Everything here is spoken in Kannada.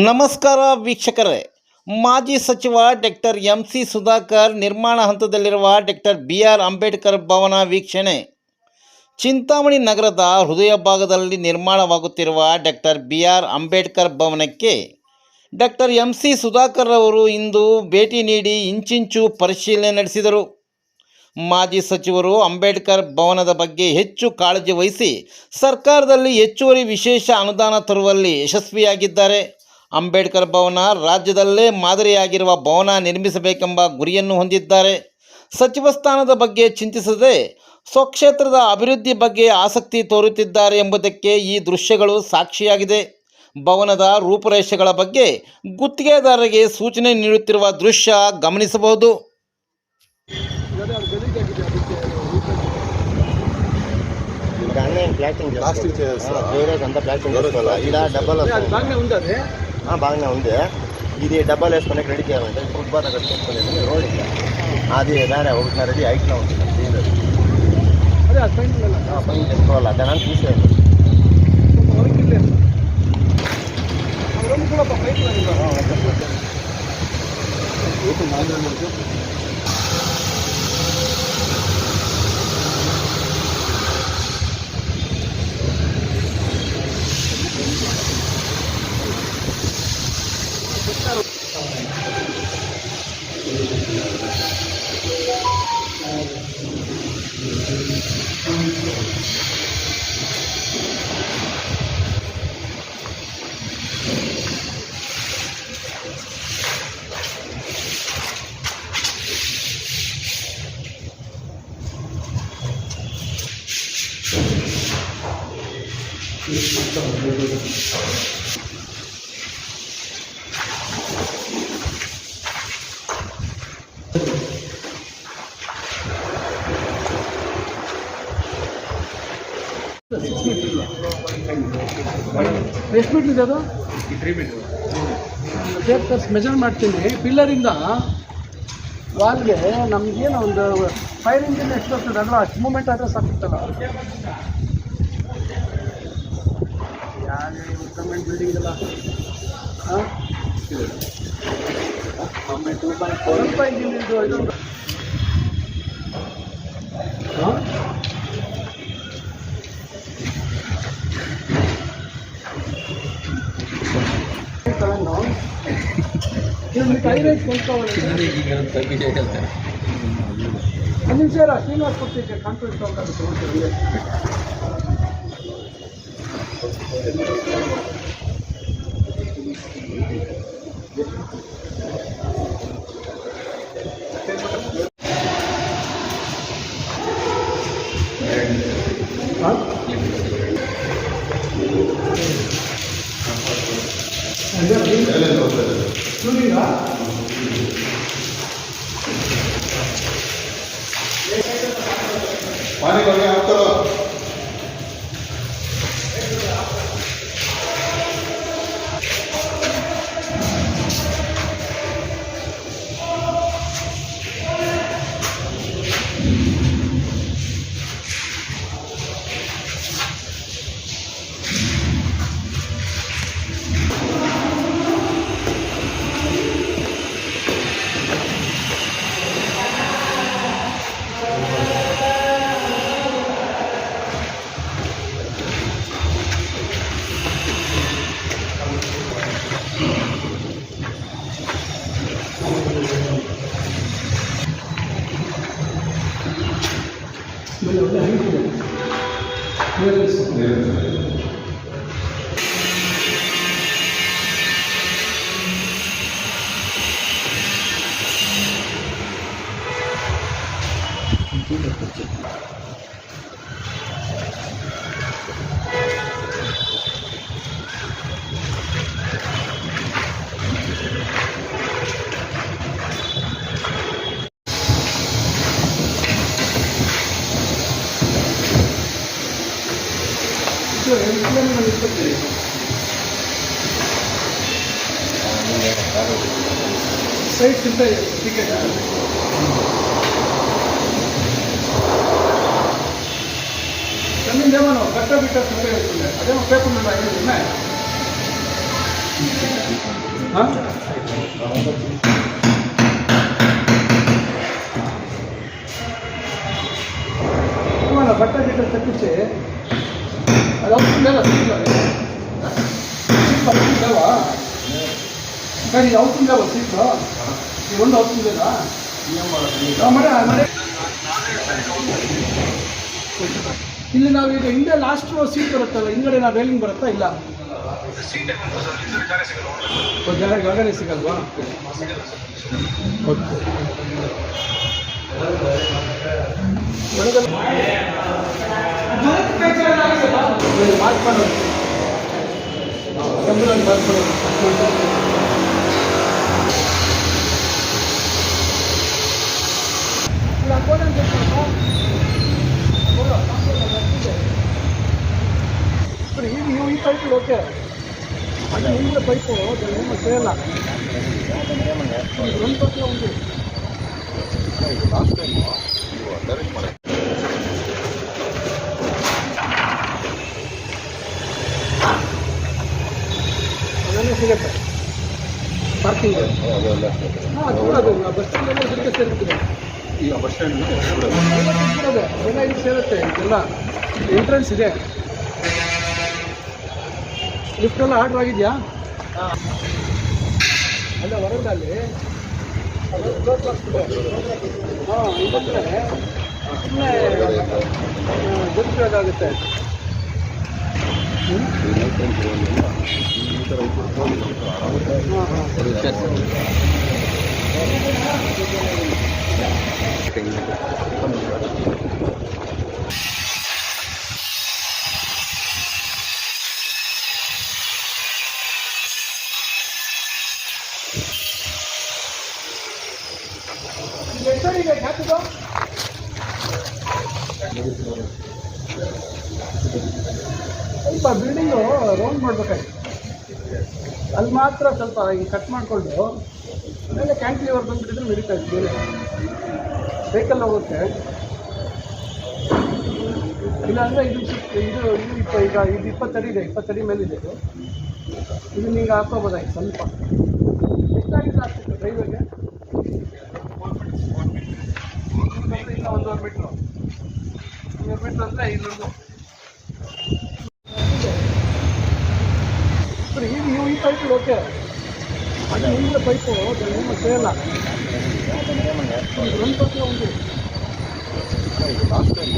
ನಮಸ್ಕಾರ ವೀಕ್ಷಕರೇ. ಮಾಜಿ ಸಚಿವ ಡಾಕ್ಟರ್ ಎಂ.ಸಿ. ಸುಧಾಕರ್ ನಿರ್ಮಾಣ ಹಂತದಲ್ಲಿರುವ ಡಾಕ್ಟರ್ ಬಿ.ಆರ್. ಅಂಬೇಡ್ಕರ್ ಭವನ ವೀಕ್ಷಣೆ. ಚಿಂತಾಮಣಿ ನಗರದ ಹೃದಯ ಭಾಗದಲ್ಲಿ ನಿರ್ಮಾಣವಾಗುತ್ತಿರುವ ಡಾಕ್ಟರ್ ಬಿ.ಆರ್. ಅಂಬೇಡ್ಕರ್ ಭವನಕ್ಕೆ ಡಾಕ್ಟರ್ ಎಂ.ಸಿ. ಸುಧಾಕರ್ ಅವರು ಇಂದು ಭೇಟಿ ನೀಡಿ ಇಂಚಿಂಚು ಪರಿಶೀಲನೆ ನಡೆಸಿದರು. ಮಾಜಿ ಸಚಿವರು ಅಂಬೇಡ್ಕರ್ ಭವನದ ಬಗ್ಗೆ ಹೆಚ್ಚು ಕಾಳಜಿ ವಹಿಸಿ ಸರ್ಕಾರದಲ್ಲಿ ಹೆಚ್ಚುವರಿ ವಿಶೇಷ ಅನುದಾನ ತರುವಲ್ಲಿ ಯಶಸ್ವಿಯಾಗಿದ್ದಾರೆ. ಅಂಬೇಡ್ಕರ್ ಭವನ ರಾಜ್ಯದಲ್ಲೇ ಮಾದರಿಯಾಗಿರುವ ಭವನ ನಿರ್ಮಿಸಬೇಕೆಂಬ ಗುರಿಯನ್ನು ಹೊಂದಿದ್ದಾರೆ. ಸಚಿವ ಸ್ಥಾನದ ಬಗ್ಗೆ ಚಿಂತಿಸದೆ ಸ್ವಕ್ಷೇತ್ರದ ಅಭಿವೃದ್ಧಿ ಬಗ್ಗೆ ಆಸಕ್ತಿ ತೋರುತ್ತಿದ್ದಾರೆ ಎಂಬುದಕ್ಕೆ ಈ ದೃಶ್ಯಗಳು ಸಾಕ್ಷಿಯಾಗಿದೆ. ಭವನದ ರೂಪುರೇಷೆಗಳ ಬಗ್ಗೆ ಗುತ್ತಿಗೆದಾರರಿಗೆ ಸೂಚನೆ ನೀಡುತ್ತಿರುವ ದೃಶ್ಯ ಗಮನಿಸಬಹುದು. బాగానే ఉంది. ఇది డబ్బాలు వేసుకునే రెడీ చేయాలంటే ఫుట్బాల్ అక్కడ చేసుకునేది రోడ్ అది వేరే ఒకటిన్నర రెడీ హైట్లో ఉంటుంది. పైన చేసుకోవాలి దాన్ని తీసేయాలి. ಎಷ್ಟು ಮೀಟ್ರ್ ಇದೆ ಅದು? 3 ಮೀಟ್ರ್. ಟೇಪ್ ಮೆಜರ್ ಮಾಡ್ತೀನಿ. ಪಿಲ್ಲರಿಂದ ವಾಲ್ಗೆ ನಮಗೇನು ಒಂದು ಫೈರ್ ಇಂಜಿನ್ ಎಷ್ಟು ಬರ್ತದೆ ಅಲ್ಲ, ಅಷ್ಟು ಮೂಮೆಂಟ್ ಆದರೆ ಸಾಕುತ್ತಲ್ಲ. ಗೌರ್ಮೆಂಟ್ ಬಿಲ್ಡಿಂಗ್ ಇದೆಲ್ಲ ಹಾಂ 2.4 ಇಂಜಿನ್ ಇದು ಹಾಂ ಟೈರೇಜ್ ಕೊಂಡ್ಕೋవాలి. ಒಂದು ನಿಮಿಷ ಶ್ರೀನಿವಾಸ್ ಕೊಡ್ತಿದ್ದೆ ಕಾನ್ಫರೆನ್ಸ್ ತಗೊಂಡು पानी करके आप करो. ಒಳ್ಳೆ ಹೈಟಿದೆ. ಸೈಟ್ ಸಿಗ್ತಾ ಇದೆ ಟಿಕೆಟ್. ತನ್ನಿಂದೇಮೋ ಕಟ್ಟ ಬಿಟ್ಟ ಸಿಗ್ತಾ ಇರ್ತದೆ. ಅದೇಮೋ ಪೇಪರ್ ಮೇಲೆ ಹಾಂ ಬಟ್ಟೆ ಗಿಟ್ಟ ತಪ್ಪಿಸಿ ಅದು ಔಷಧಿಲ್ಲ ಸೀಟ್ ಔಷಧಿಲ್ಲ ಸೀಟು ಒಂದು ಔಷಧಿಲ್ಲ ಇಲ್ಲಿ ನಾವು ಈಗ ಹಿಂದೆ ಲಾಸ್ಟ್ ಸೀಟ್ ಬರುತ್ತಲ್ಲ ಹಿಂಗಡೆ ನಾವು ರೇಲಿಂಗ್ ಬರುತ್ತಾ ಇಲ್ಲ ಜಾಗನೇ ಸಿಗಲ್ವಾ ಓಕೆ ಮಾರ್ಕ್ ಮಾಡೋದು ಕಂಪ್ಯೂಟರ್ ಮಾರ್ಕ್ ಮಾಡೋದು ಈ ಪೈಪ್ ಓಕೆ ಅದು ಹಿಂದೆ ಪೈಪು ಏನು ಸೇರಲ್ಲ ಒಂದು ಪಕ್ಕ ಒಂದು ಲಾಸ್ಟ್ ಟೈಮು ನೀವು ಸರ್ವಿಸ್ ಮಾಡಿ ಅದನ್ನೇ ಸಿಗುತ್ತೆ ಪಾರ್ಕಿಂಗ್ ಅದು ಬಸ್ ಸ್ಟ್ಯಾಂಡಲ್ಲಿ ಇದಕ್ಕೆ ಸೇರ್ತಿದೆ ಈಗ ಬಸ್ ಸ್ಟ್ಯಾಂಡ್ ಅದೆಲ್ಲ ಇಲ್ಲಿ ಸೇರುತ್ತೆ ಇದೆಲ್ಲ ಎಂಟ್ರೆನ್ಸ್ ಇದೆ ಲಿಫ್ಟೆಲ್ಲ ಆರ್ಡ್ರ್ ಆಗಿದೆಯಾ ಅಲ್ಲ ಹೊರಗಲ್ಲಿ ಹಾಂ ಇದಂದರೆ ಸುಮ್ಮನೆ ಗೊತ್ತಾಗುತ್ತೆ ಎಷ್ಟೊಂದಿದೆ ಹ್ಯಾಪಿದು ಸ್ವಲ್ಪ ಬಿಲ್ಡಿಂಗು ರೌಂಡ್ ಮಾಡಬೇಕಾಯ್ತು ಅಲ್ಲಿ ಮಾತ್ರ ಸ್ವಲ್ಪ ಈಗ ಕಟ್ ಮಾಡಿಕೊಂಡು ಆಮೇಲೆ ಕ್ಯಾಂಟಿಲಿವರ್ ಬಂದುಬಿಟ್ಟಿದ್ರೆ ನಡೀತಾ ಇತ್ತು ಬೇರೆ ವೆಹಿಕಲ್ ಹೋಗುತ್ತೆ ಇಲ್ಲಾಂದರೆ ಇದು ಈಗ ಇದು 20 ಅಡಿ ಇದೆ 20 ಅಡಿ ಮೇಲಿದೆ ಇದು ನಿಂಗೆ ಹಾಕೋಬೋದಾಯ್ತು ಸ್ವಲ್ಪ ಎಷ್ಟಾಗಿತ್ತು ಆಗ್ತಿತ್ತು ಡ್ರೈವರ್ಗೆ ಇಲ್ಲ 1.5 ಮೀಟ್ರು 2 ಮೀಟ್ರ್ ಅಂದರೆ ಇಲ್ಲೊಂದು ಈ ಪೈಪ್ ಓಕೆ ಅದು ಹಿಂದೆ ಪೈಪು ಏನು ಸೇರಲ್ಲ ಒಂದು ಪಕ್ಕ ಒಂದು ಲಾಸ್ಟ್ ಟೈಮು